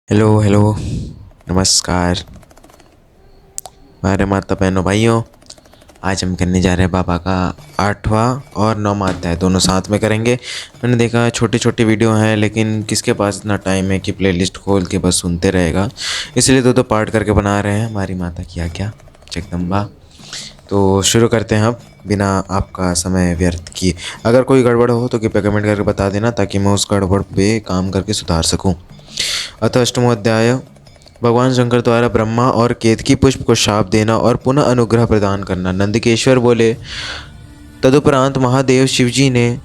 Hello hello. नमस्कार हमारे माता बहनों भाइयों। आज हम करने जा रहे हैं बाबा का 8वां और 9वां अध्याय, दोनों साथ में करेंगे। मैंने देखा छोटी छोटी वीडियो हैं, लेकिन किसके पास इतना टाइम है कि प्लेलिस्ट खोल के बस सुनते रहेगा, इसलिए दो पार्ट करके बना रहे हैं। हमारी माता की आज्ञा, जगदम्बा। तो शुरू करते हैं अब, बिना आपका समय व्यर्थ किए। अगर कोई गड़बड़ हो तो कृपया कमेंट करके बता देना, ताकि मैं उस गड़बड़ पे काम करके सुधार सकूं। अतः अष्टमो अध्याय। भगवान शंकर द्वारा ब्रह्मा और केतकी पुष्प को शाप देना और पुनः अनुग्रह प्रदान करना। नंदकेश्वर बोले, तदुपरांत महादेव शिवजी ने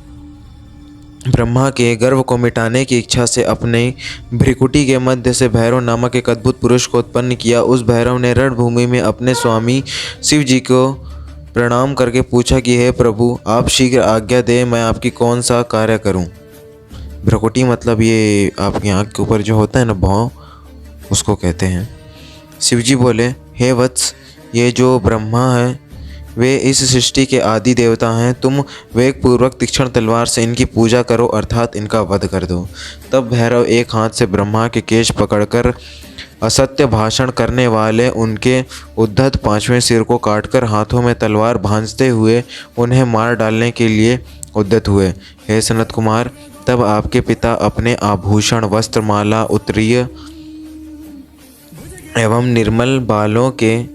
ब्रह्मा के गर्व को मिटाने की इच्छा से अपने भ्रिकुटी के मध्य से भैरव नामक एक अद्भुत पुरुष को उत्पन्न किया। उस भैरव ने रणभूमि में अपने स्वामी शिव जी को प्रणाम करके पूछा कि हे प्रभु, आप शीघ्र आज्ञा दें, मैं आपकी कौन सा कार्य करूं। भ्रिकुटी मतलब ये आपकी आँख के ऊपर जो होता है ना, भौं, उसको कहते हैं। शिवजी बोले, हे वत्स, ये जो ब्रह्मा है वे इस सृष्टि के आदि देवता हैं। तुम वेग पूर्वक तीक्ष्ण तलवार से इनकी पूजा करो, अर्थात इनका वध कर दो। तब भैरव एक हाथ से ब्रह्मा के केश पकड़कर असत्य भाषण करने वाले उनके उद्धत 5वें सिर को काटकर हाथों में तलवार भांजते हुए उन्हें मार डालने के लिए उद्यत हुए। हे सनत कुमार, तब आपके पिता अपने आभूषण, वस्त्र, माला, उत्तरीय एवं निर्मल बालों के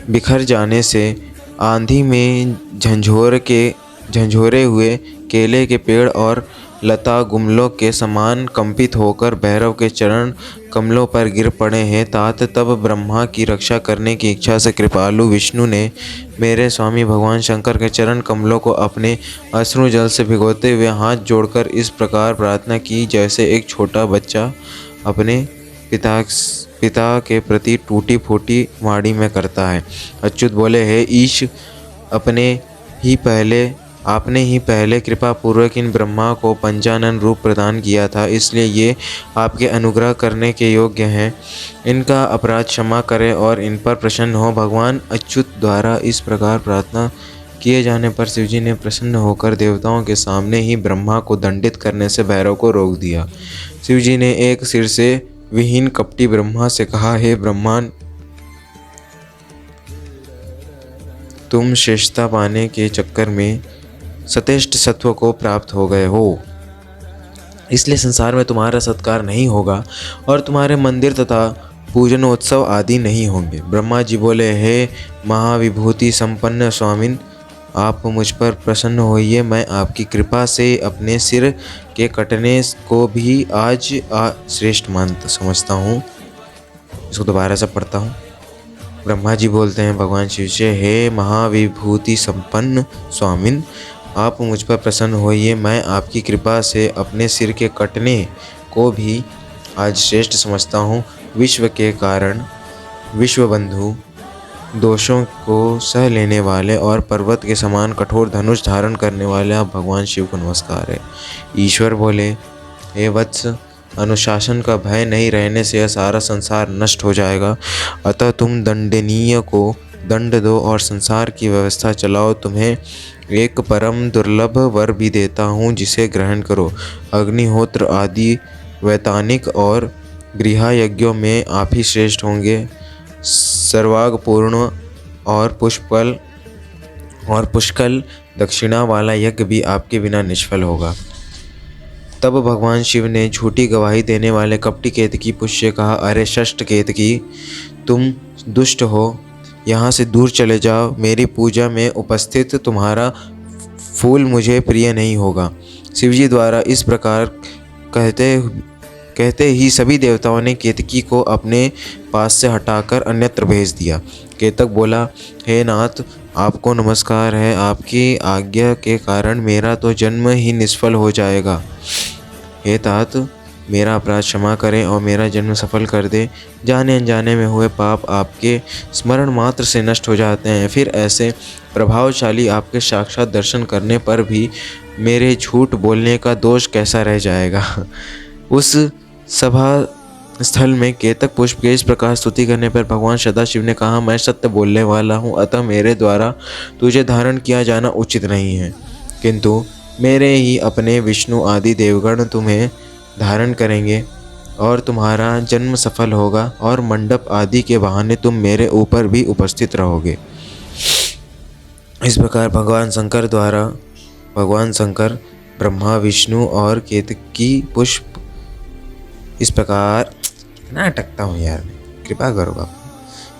बिखर जाने से आंधी में झंझोरे हुए केले के पेड़ और लता गुम्लों के समान कंपित होकर भैरव के चरण कमलों पर गिर पड़े हैं। तात तब ब्रह्मा की रक्षा करने की इच्छा से कृपालु विष्णु ने मेरे स्वामी भगवान शंकर के चरण कमलों को अपने अश्रु जल से भिगोते हुए हाथ जोड़कर इस प्रकार प्रार्थना की, जैसे एक छोटा बच्चा अपने पिता के प्रति टूटी फूटी वाणी में करता है। अच्युत बोले, हे ईश, आपने ही पहले कृपा पूर्वक इन ब्रह्मा को पंचानन रूप प्रदान किया था, इसलिए ये आपके अनुग्रह करने के योग्य हैं। इनका अपराध क्षमा करें और इन पर प्रसन्न हो। भगवान अच्युत द्वारा इस प्रकार प्रार्थना किए जाने पर शिवजी ने प्रसन्न होकर देवताओं के सामने ही ब्रह्मा को दंडित करने से भैरव को रोक दिया। शिवजी ने एक सिर से विहीन कपटी ब्रह्मा से कहा, हे ब्रह्मांड, तुम श्रेष्ठता पाने के चक्कर में सतेष्ट सत्व को प्राप्त हो गए हो, इसलिए संसार में तुम्हारा सत्कार नहीं होगा और तुम्हारे मंदिर तथा पूजनोत्सव आदि नहीं होंगे। ब्रह्मा जी बोले, हे महाविभूति संपन्न स्वामिन, आप मुझ पर प्रसन्न होइए। मैं आपकी कृपा से अपने सिर के कटने को भी आज श्रेष्ठ समझता हूँ। इसको दोबारा से पढ़ता हूँ। ब्रह्मा जी बोलते हैं भगवान शिव से, हे महाविभूति संपन्न स्वामिन, आप मुझ पर प्रसन्न होइए। मैं आपकी कृपा से अपने सिर के कटने को भी आज श्रेष्ठ समझता हूँ। विश्व के कारण, विश्वबंधु, दोषों को सह लेने वाले और पर्वत के समान कठोर धनुष धारण करने वाले आप भगवान शिव को नमस्कार है। ईश्वर बोले, हे वत्स, अनुशासन का भय नहीं रहने से यह सारा संसार नष्ट हो जाएगा। अतः तुम दंडनीय को दंड दो और संसार की व्यवस्था चलाओ। तुम्हें एक परम दुर्लभ वर भी देता हूँ, जिसे ग्रहण करो। अग्निहोत्र आदि वैतानिक और गृह यज्ञों में आप ही श्रेष्ठ होंगे। सर्वागपूर्ण और पुष्कल दक्षिणा वाला यज्ञ भी आपके बिना निष्फल होगा। तब भगवान शिव ने झूठी गवाही देने वाले कपटी केतकी पुष्य से कहा, अरे षष्ठ केतकी, तुम दुष्ट हो, यहाँ से दूर चले जाओ। मेरी पूजा में उपस्थित तुम्हारा फूल मुझे प्रिय नहीं होगा। शिवजी द्वारा इस प्रकार कहते ही सभी देवताओं ने केतकी को अपने पास से हटाकर अन्यत्र भेज दिया। केतक बोला, हे नाथ, आपको नमस्कार है। आपकी आज्ञा के कारण मेरा तो जन्म ही निष्फल हो जाएगा। हे तात, मेरा अपराध क्षमा करें और मेरा जन्म सफल कर दे। जाने अनजाने में हुए पाप आपके स्मरण मात्र से नष्ट हो जाते हैं। फिर ऐसे प्रभावशाली आपके साक्षात दर्शन करने पर भी मेरे झूठ बोलने का दोष कैसा रह जाएगा। उस सभा स्थल में केतक पुष्प के इस प्रकार स्तुति करने पर भगवान सदाशिव ने कहा, मैं सत्य बोलने वाला हूँ, अतः मेरे द्वारा तुझे धारण किया जाना उचित नहीं है, किंतु मेरे ही अपने विष्णु आदि देवगण तुम्हें धारण करेंगे। और तुम्हारा जन्म सफल होगा और मंडप आदि के बहाने तुम मेरे ऊपर भी उपस्थित रहोगे। इस प्रकार भगवान शंकर ब्रह्मा विष्णु और केतकी पुष्प इस प्रकार कितना अटकता हूँ यार, कृपा करो बाबा।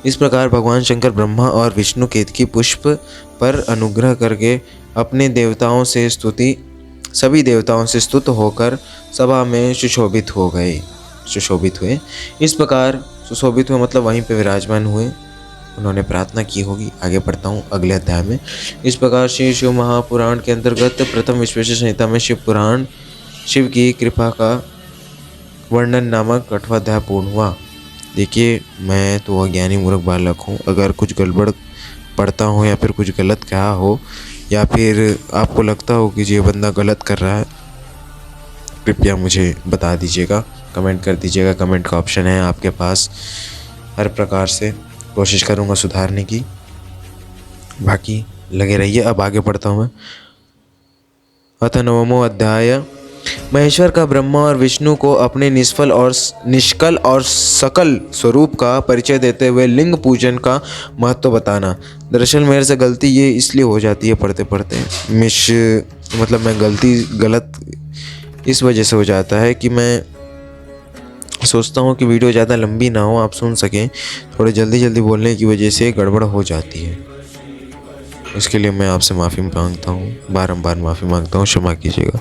इस प्रकार भगवान शंकर ब्रह्मा और विष्णु केतकी पुष्प पर अनुग्रह करके अपने सभी देवताओं से स्तुत होकर सभा में सुशोभित हुए। इस प्रकार सुशोभित हुए मतलब वहीं पे विराजमान हुए, उन्होंने प्रार्थना की होगी। आगे पढ़ता हूँ अगले अध्याय में। इस प्रकार श्री शिव महापुराण के अंतर्गत प्रथम विश्वेश्वर संहिता में शिव की कृपा का वर्णन नामक 8वां अध्याय पूर्ण हुआ। देखिए, मैं तो अज्ञानी मूर्ख बालक हूँ, अगर कुछ गड़बड़ पढ़ता हूँ या फिर कुछ गलत कहा हो या फिर आपको लगता हो कि ये बंदा गलत कर रहा है, कृपया मुझे बता दीजिएगा, कमेंट कर दीजिएगा। कमेंट का ऑप्शन है आपके पास, हर प्रकार से कोशिश करूँगा सुधारने की। बाकी लगे रहिए। अब आगे पढ़ता हूँ मैं। अथ 9वां अध्याय। महेश्वर का ब्रह्मा और विष्णु को अपने निष्कल और सकल स्वरूप का परिचय देते हुए लिंग पूजन का महत्व बताना। दरअसल मेरे से गलती ये इसलिए हो जाती है पढ़ते मतलब मैं गलत इस वजह से हो जाता है कि मैं सोचता हूँ कि वीडियो ज़्यादा लंबी ना हो, आप सुन सकें। थोड़े जल्दी बोलने की वजह से गड़बड़ हो जाती है। इसके लिए मैं आपसे माफ़ी मांगता हूँ, बारंबार माफ़ी मांगता हूँ, क्षमा कीजिएगा।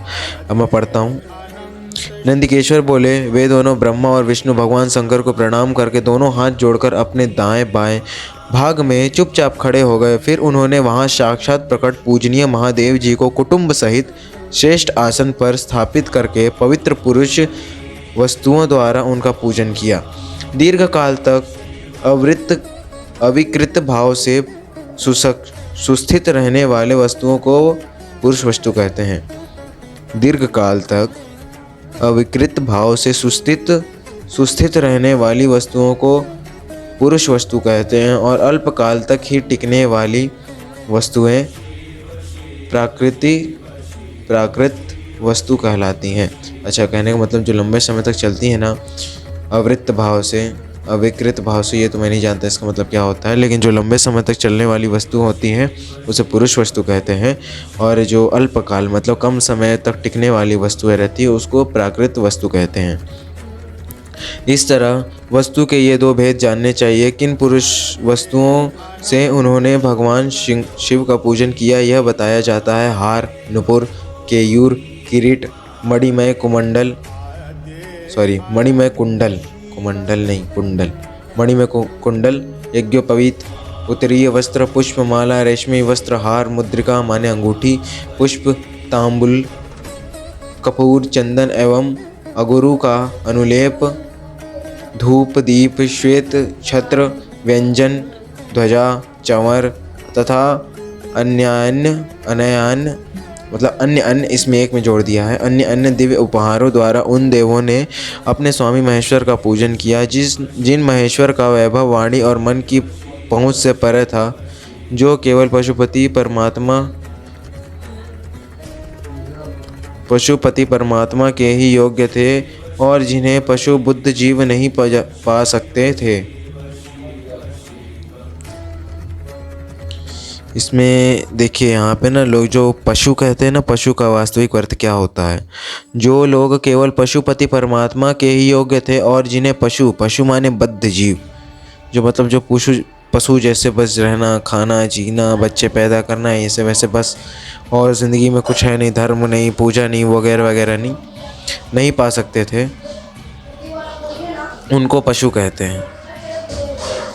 अब मैं पढ़ता हूँ। नंदिकेश्वर बोले, वे दोनों ब्रह्मा और विष्णु भगवान शंकर को प्रणाम करके दोनों हाथ जोड़कर अपने दाएं बाएं भाग में चुपचाप खड़े हो गए। फिर उन्होंने वहां साक्षात प्रकट पूजनीय महादेव जी को कुटुंब सहित श्रेष्ठ आसन पर स्थापित करके पवित्र पुरुष वस्तुओं द्वारा उनका पूजन किया। दीर्घ काल तक अविकृत भाव से सुस्थित रहने वाले वस्तुओं को पुरुष वस्तु कहते हैं। दीर्घ काल तक अविकृत भाव से सुस्थित रहने वाली वस्तुओं को पुरुष वस्तु कहते हैं और अल्प काल तक ही टिकने वाली वस्तुएं प्राकृत वस्तु कहलाती हैं। अच्छा, कहने का मतलब जो लंबे समय तक चलती है ना, अविकृत भाव से, ये तो मैं नहीं जानता इसका मतलब क्या होता है, लेकिन जो लंबे समय तक चलने वाली वस्तु होती हैं उसे पुरुष वस्तु कहते हैं, और जो अल्पकाल मतलब कम समय तक टिकने वाली वस्तुएं रहती है उसको प्राकृत वस्तु कहते हैं। इस तरह वस्तु के ये दो भेद जानने चाहिए। किन पुरुष वस्तुओं से उन्होंने भगवान शिव का पूजन किया यह बताया जाता है। हार, नुपुर, केयूर, किरीट, मणिमय कुंडल, यज्ञोपवीत, उत्तरीय वस्त्र, पुष्पमाला, रेशमी वस्त्र, हार, मुद्रिका माने अंगूठी, पुष्प, तांबुल, कपूर, चंदन एवं अगुरु का अनुलेप, धूप, दीप, श्वेत छत्र, व्यंजन, ध्वजा, चंवर तथा अन्य इसमें एक में जोड़ दिया है। अन्य दिव्य उपहारों द्वारा उन देवों ने अपने स्वामी महेश्वर का पूजन किया जिन महेश्वर का वैभव वाणी और मन की पहुँच से परे था, जो केवल पशुपति परमात्मा के ही योग्य थे और जिन्हें पशु बुद्ध जीव नहीं पा सकते थे। इसमें देखिए यहाँ पे ना लोग जो पशु कहते हैं ना, पशु का वास्तविक अर्थ क्या होता है। जो लोग केवल पशुपति परमात्मा के ही योग्य थे और जिन्हें पशु माने बद्ध जीव, जो मतलब जो पशु जैसे बस रहना, खाना, जीना, बच्चे पैदा करना, ऐसे वैसे बस, और ज़िंदगी में कुछ है नहीं, धर्म नहीं, पूजा नहीं, वगैरह वगैरह नहीं पा सकते थे, उनको पशु कहते हैं।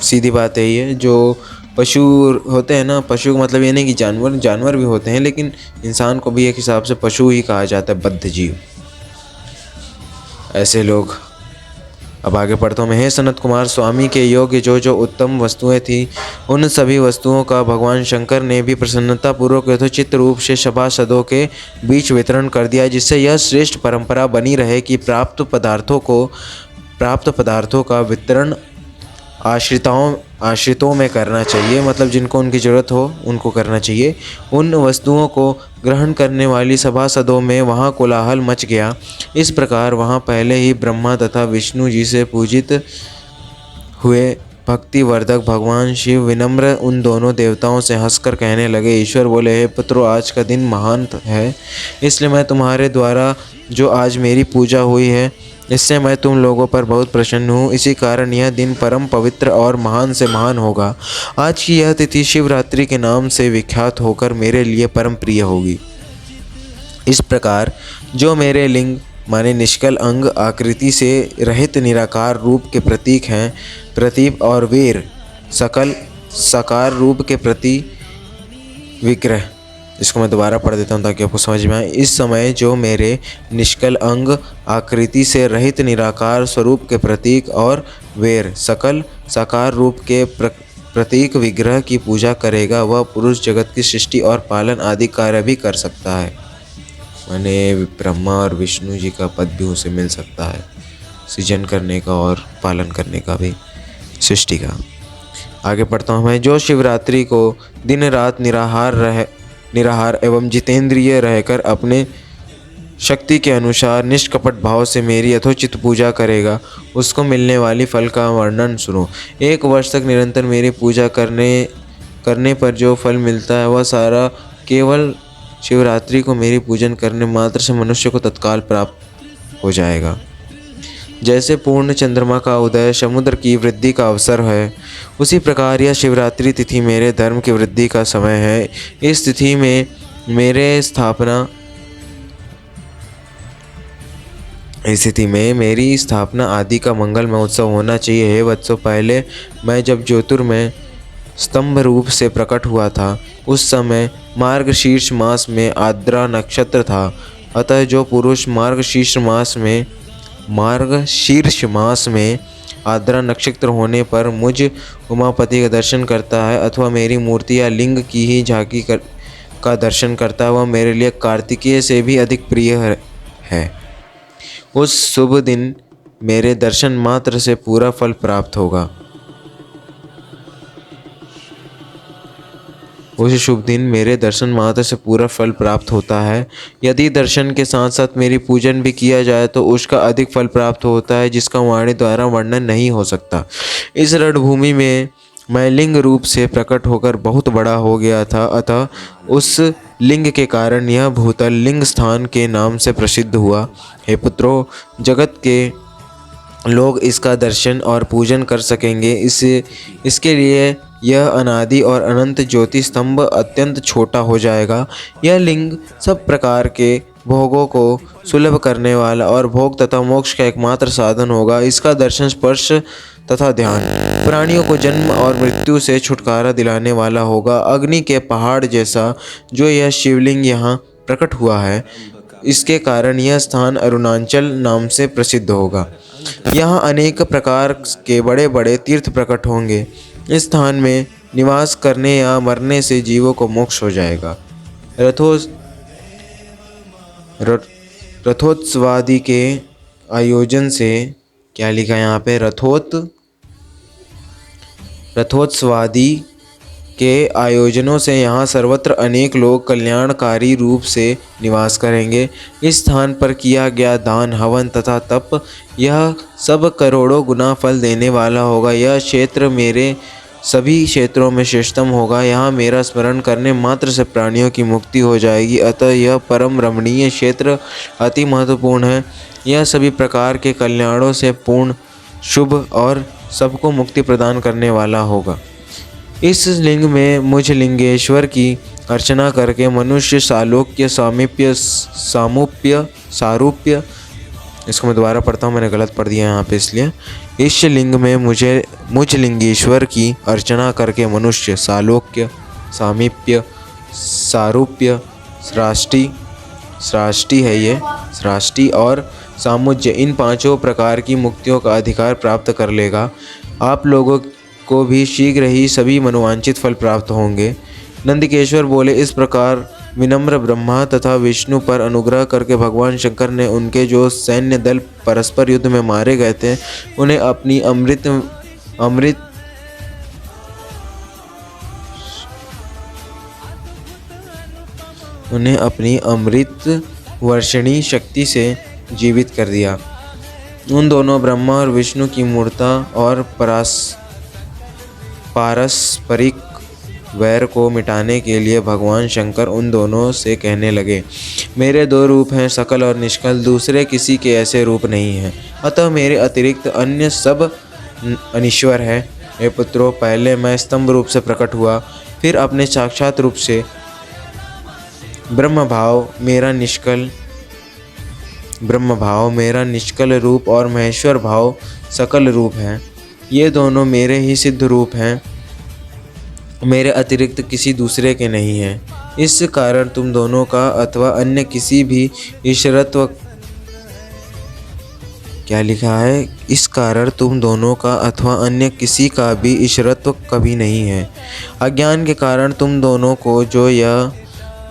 सीधी बात यही है। जो पशु होते हैं ना, पशु मतलब ये नहीं कि जानवर भी होते हैं, लेकिन इंसान को भी एक हिसाब से पशु ही कहा जाता है, बद्ध जीव, ऐसे लोग। अब आगे पढ़ता हूँ मैं। हे सनत कुमार, स्वामी के योग्य जो उत्तम वस्तुएं थी, उन सभी वस्तुओं का भगवान शंकर ने भी प्रसन्नतापूर्वक यथोचित रूप से सभासदों के बीच वितरण कर दिया, जिससे यह श्रेष्ठ परंपरा बनी रहे कि प्राप्त पदार्थों का वितरण आश्रितों में करना चाहिए, मतलब जिनको उनकी ज़रूरत हो उनको करना चाहिए। उन वस्तुओं को ग्रहण करने वाली सभासदों में वहाँ कोलाहल मच गया। इस प्रकार वहाँ पहले ही ब्रह्मा तथा विष्णु जी से पूजित हुए भक्तिवर्धक भगवान शिव विनम्र उन दोनों देवताओं से हंसकर कहने लगे। ईश्वर बोले, हे पुत्रों, आज का दिन महान है, इसलिए मैं तुम्हारे द्वारा जो आज मेरी पूजा हुई है इससे मैं तुम लोगों पर बहुत प्रसन्न हूँ। इसी कारण यह दिन परम पवित्र और महान से महान होगा। आज की यह तिथि शिवरात्रि के नाम से विख्यात होकर मेरे लिए परम प्रिय होगी। इस प्रकार जो मेरे लिंग माने निष्कल अंग आकृति से रहित निराकार रूप के प्रतीक हैं, प्रतीप और वीर सकल साकार रूप के प्रति विग्रह। इसको मैं दोबारा पढ़ देता हूँ ताकि आपको समझ में आए। इस समय जो मेरे निष्कल अंग आकृति से रहित निराकार स्वरूप के प्रतीक और वीर सकल साकार रूप के प्रतीक विग्रह की पूजा करेगा, वह पुरुष जगत की सृष्टि और पालन आदि कार्य भी कर सकता है। माने ब्रह्मा और विष्णु जी का पद भी उसे मिल सकता है, सृजन करने का और पालन करने का भी, सृष्टि का। आगे पढ़ता हूँ मैं। जो शिवरात्रि को दिन रात निराहार एवं जितेंद्रिय रहकर अपने शक्ति के अनुसार निष्कपट भाव से मेरी यथोचित पूजा करेगा, उसको मिलने वाली फल का वर्णन सुनो। 1 वर्ष तक निरंतर मेरी पूजा करने पर जो फल मिलता है वह सारा केवल शिवरात्रि को मेरी पूजन करने मात्र से मनुष्य को तत्काल प्राप्त हो जाएगा। जैसे पूर्ण चंद्रमा का उदय समुद्र की वृद्धि का अवसर है, उसी प्रकार यह शिवरात्रि तिथि मेरे धर्म की वृद्धि का समय है। इस तिथि में मेरी स्थापना आदि का मंगलमय उत्सव होना चाहिए। हे वत्सो, पहले मैं जब ज्योतिर्मय स्तंभ रूप से प्रकट हुआ था उस समय मार्गशीर्ष मास में आर्द्रा नक्षत्र था। अतः जो पुरुष मार्गशीर्ष मास में आर्द्रा नक्षत्र होने पर मुझ उमापति का दर्शन करता है अथवा मेरी मूर्ति या लिंग की ही झांकी का दर्शन करता है, वह मेरे लिए कार्तिकेय से भी अधिक प्रिय है। उस शुभ दिन मेरे दर्शन मात्र से पूरा फल प्राप्त होगा। उस शुभ दिन मेरे दर्शन मात्र से पूरा फल प्राप्त होता है। यदि दर्शन के साथ साथ मेरी पूजन भी किया जाए तो उसका अधिक फल प्राप्त होता है, जिसका वाणी द्वारा वर्णन नहीं हो सकता। इस रणभूमि में मैं लिंग रूप से प्रकट होकर बहुत बड़ा हो गया था, अतः उस लिंग के कारण यह भूतल लिंग स्थान के नाम से प्रसिद्ध हुआ। हे पुत्रों, जगत के लोग इसका दर्शन और पूजन कर सकेंगे। इसके लिए यह अनादि और अनंत ज्योति स्तंभ अत्यंत छोटा हो जाएगा। यह लिंग सब प्रकार के भोगों को सुलभ करने वाला और भोग तथा मोक्ष का एकमात्र साधन होगा। इसका दर्शन, स्पर्श तथा ध्यान प्राणियों को जन्म और मृत्यु से छुटकारा दिलाने वाला होगा। अग्नि के पहाड़ जैसा जो यह शिवलिंग यहाँ प्रकट हुआ है, इसके कारण यह स्थान अरुणाचल नाम से प्रसिद्ध होगा। यहाँ अनेक प्रकार के बड़े बड़े तीर्थ प्रकट होंगे। इस स्थान में निवास करने या मरने से जीवों को मोक्ष हो जाएगा। रथोत्सवादि के आयोजन से, क्या लिखा है यहाँ पे, रथोत्सवादि के आयोजनों से यहाँ सर्वत्र अनेक लोग कल्याणकारी रूप से निवास करेंगे। इस स्थान पर किया गया दान, हवन तथा तप, यह सब करोड़ों गुना फल देने वाला होगा। यह क्षेत्र मेरे सभी क्षेत्रों में श्रेष्ठतम होगा। यहाँ मेरा स्मरण करने मात्र से प्राणियों की मुक्ति हो जाएगी। अतः यह परम रमणीय क्षेत्र अति महत्वपूर्ण है। यह सभी प्रकार के कल्याणों से पूर्ण, शुभ और सबको मुक्ति प्रदान करने वाला होगा। इस लिंग में मुझ लिंगेश्वर की अर्चना करके मनुष्य सालोक्य, सारूप्य, इसको मैं दोबारा पढ़ता हूँ, मैंने गलत पढ़ दिया यहाँ पे इसलिए। इस लिंग में मुझ लिंगेश्वर की अर्चना करके मनुष्य सालोक्य, सामीप्य, सारूप्य, सृष्टि है ये, सृष्टि और सामुज्य, इन 5 प्रकार की मुक्तियों का अधिकार प्राप्त कर लेगा। आप लोगों को भी शीघ्र ही सभी मनोवांछित फल प्राप्त होंगे। नंदिकेश्वर बोले, इस प्रकार विनम्र ब्रह्मा तथा विष्णु पर अनुग्रह करके भगवान शंकर ने उनके जो सैन्य दल परस्पर युद्ध में मारे गए थे उन्हें अपनी उन्हें अपनी अमृत वर्षणी शक्ति से जीवित कर दिया। उन दोनों ब्रह्मा और विष्णु की मूर्ता और पारस्परिक वैर को मिटाने के लिए भगवान शंकर उन दोनों से कहने लगे, मेरे दो रूप हैं, सकल और निष्कल, दूसरे किसी के ऐसे रूप नहीं हैं, अतः मेरे अतिरिक्त अन्य सब अनीश्वर है। हे पुत्रों, पहले मैं स्तंभ रूप से प्रकट हुआ, फिर अपने साक्षात रूप से ब्रह्म भाव मेरा निष्कल रूप और महेश्वर भाव सकल रूप है। ये दोनों मेरे ही सिद्ध रूप हैं, मेरे अतिरिक्त किसी दूसरे के नहीं हैं। इस कारण तुम दोनों का अथवा अन्य किसी भी ईश्वरत्व इस कारण तुम दोनों का अथवा अन्य किसी का भी ईश्वरत्व कभी नहीं है। अज्ञान के कारण तुम दोनों को जो यह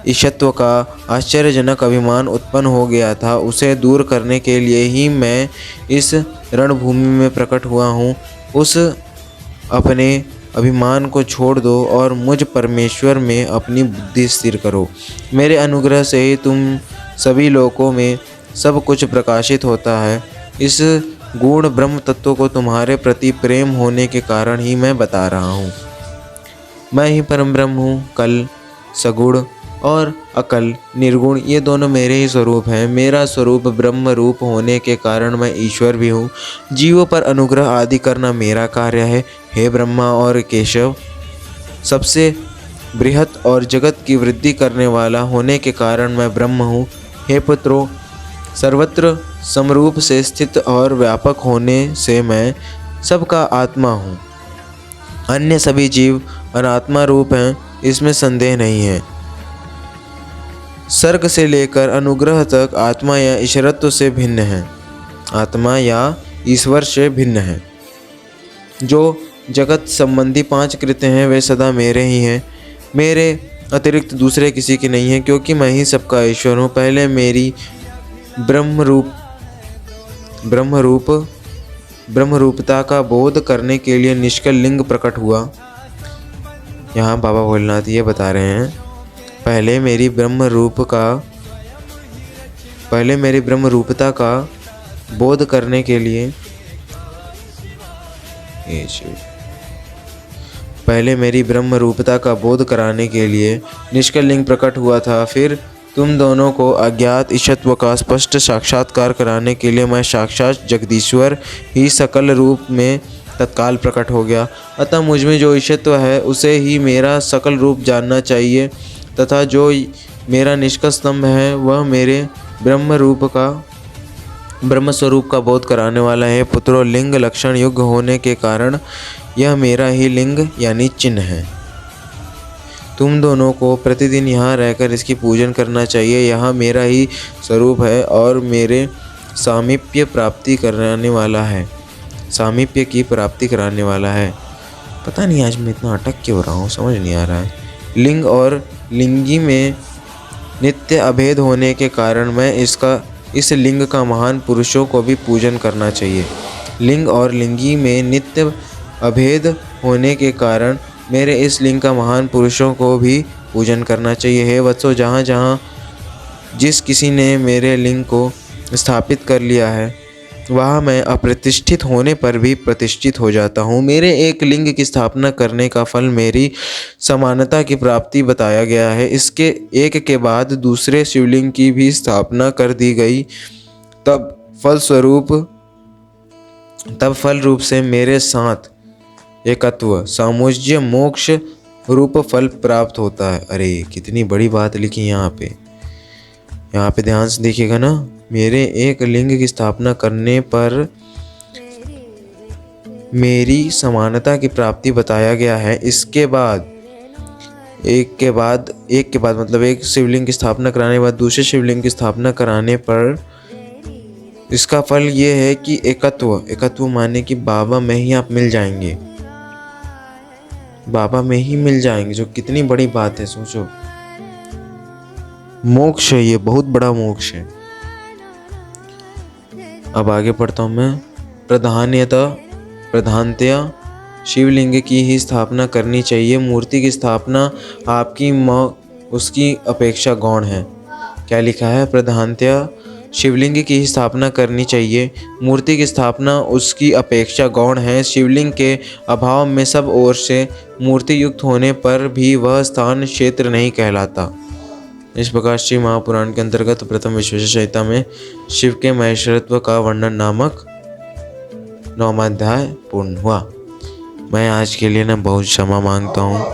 ईशत्व का आश्चर्यजनक अभिमान उत्पन्न हो गया था, उसे दूर करने के लिए ही मैं इस रणभूमि में प्रकट हुआ हूँ। उस अपने अभिमान को छोड़ दो और मुझ परमेश्वर में अपनी बुद्धि स्थिर करो। मेरे अनुग्रह से ही तुम सभी लोकों में सब कुछ प्रकाशित होता है। इस गूढ़ ब्रह्म तत्व को तुम्हारे प्रति प्रेम होने के कारण ही मैं बता रहा हूँ। मैं ही परम ब्रह्म हूँ। कल, सगुण और अकल, निर्गुण, ये दोनों मेरे ही स्वरूप हैं। मेरा स्वरूप ब्रह्म रूप होने के कारण मैं ईश्वर भी हूँ। जीवों पर अनुग्रह आदि करना मेरा कार्य है। हे ब्रह्मा और केशव, सबसे बृहत और जगत की वृद्धि करने वाला होने के कारण मैं ब्रह्म हूँ। हे पुत्रों, सर्वत्र समरूप से स्थित और व्यापक होने से मैं सबका आत्मा हूँ। अन्य सभी जीव अनात्मा रूप हैं, इसमें संदेह नहीं है। सर्ग से लेकर अनुग्रह तक आत्मा या ईश्वरत्व से भिन्न है, आत्मा या ईश्वर से भिन्न है। जो जगत संबंधी 5 कृत्य हैं वे सदा मेरे ही हैं, मेरे अतिरिक्त दूसरे किसी के नहीं हैं, क्योंकि मैं ही सबका ईश्वर हूँ। पहले मेरी ब्रह्म रूपता का बोध करने के लिए निष्कल लिंग प्रकट हुआ। यहाँ बाबा भोलेनाथ ये बता रहे हैं, पहले मेरी ब्रह्म रूपता का बोध करने के लिए पहले मेरी ब्रह्म रूपता का बोध कराने के लिए निष्कल लिंग प्रकट हुआ था। फिर तुम दोनों को अज्ञात ईशत्व का स्पष्ट साक्षात्कार कराने के लिए मैं साक्षात जगदीश्वर ही सकल रूप में तत्काल प्रकट हो गया। अतः मुझमें जो ईशत्व है उसे ही मेरा सकल रूप जानना चाहिए, तथा जो मेरा निष्कल स्तंभ है वह मेरे ब्रह्म स्वरूप का बोध कराने वाला है। पुत्रों, लिंग लक्षण युग होने के कारण यह मेरा ही लिंग यानी चिन्ह है। तुम दोनों को प्रतिदिन यहाँ रहकर इसकी पूजन करना चाहिए। यहाँ मेरा ही स्वरूप है और मेरे सामीप्य की प्राप्ति कराने वाला है। पता नहीं आज मैं इतना अटक क्यों रहा हूँ, समझ नहीं आ रहा है। लिंग और लिंगी में नित्य अभेद होने के कारण मैं इस लिंग का महान पुरुषों को भी पूजन करना चाहिए। लिंग और लिंगी में नित्य अभेद होने के कारण मेरे इस लिंग का महान पुरुषों को भी पूजन करना चाहिए। हे वत्सो, जहाँ जहाँ जिस किसी ने मेरे लिंग को स्थापित कर लिया है वहाँ मैं अप्रतिष्ठित होने पर भी प्रतिष्ठित हो जाता हूँ। मेरे एक लिंग की स्थापना करने का फल मेरी समानता की प्राप्ति बताया गया है। इसके एक के बाद दूसरे शिवलिंग की भी स्थापना कर दी गई, तब फल रूप से मेरे साथ एकत्व सामुज्य मोक्ष रूप फल प्राप्त होता है। अरे कितनी बड़ी बात लिखी यहाँ पे ध्यान से देखिएगा ना। मेरे एक लिंग की स्थापना करने पर मेरी समानता की प्राप्ति बताया गया है। इसके बाद एक के बाद मतलब एक शिवलिंग की स्थापना कराने के बाद दूसरे शिवलिंग की स्थापना कराने पर इसका फल ये है कि एकत्व माने कि बाबा में ही आप मिल जाएंगे, बाबा में ही मिल जाएंगे, जो कितनी बड़ी बात है। सोचो, मोक्ष है, ये बहुत बड़ा मोक्ष है। अब आगे पढ़ता हूँ मैं। प्रधानतया शिवलिंग की ही स्थापना करनी चाहिए। मूर्ति की स्थापना आपकी उसकी अपेक्षा गौण है। क्या लिखा है? प्रधानतया शिवलिंग की ही स्थापना करनी चाहिए। मूर्ति की स्थापना उसकी अपेक्षा गौण है। शिवलिंग के अभाव में सब ओर से मूर्ति युक्त होने पर भी वह स्थान क्षेत्र नहीं कहलाता। इस प्रकार श्री महापुराण के अंतर्गत प्रथम विश्वेश्वर संहिता में शिव के महेश्वरत्व का वर्णन नामक 9वां अध्याय पूर्ण हुआ। मैं आज के लिए बहुत क्षमा मांगता हूँ।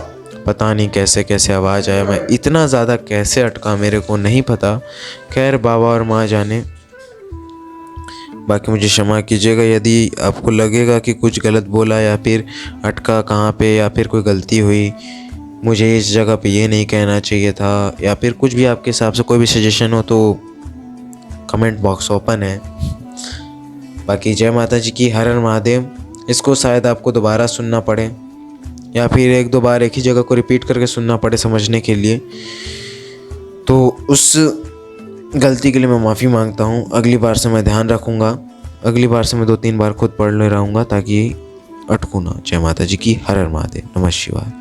पता नहीं कैसे कैसे आवाज़ आया, मैं इतना ज़्यादा कैसे अटका मेरे को नहीं पता। खैर बाबा और माँ जाने। बाकी मुझे क्षमा कीजिएगा यदि आपको लगेगा कि कुछ गलत बोला या फिर अटका कहाँ पे या फिर कोई गलती हुई, मुझे इस जगह पे ये नहीं कहना चाहिए था, या फिर कुछ भी आपके हिसाब से कोई भी सजेशन हो तो कमेंट बॉक्स ओपन है। बाकी जय माता जी की, हर हर महादेव। इसको शायद आपको दोबारा सुनना पड़े या फिर 1-2 बार एक ही जगह को रिपीट करके सुनना पड़े समझने के लिए, तो उस गलती के लिए मैं माफ़ी मांगता हूँ। अगली बार से मैं ध्यान रखूँगा। अगली बार से मैं 2-3 बार खुद पढ़ ले रहूँगा ताकि अटकूँ ना। जय माता जी की, हर हर महादेव। नमः शिवाय।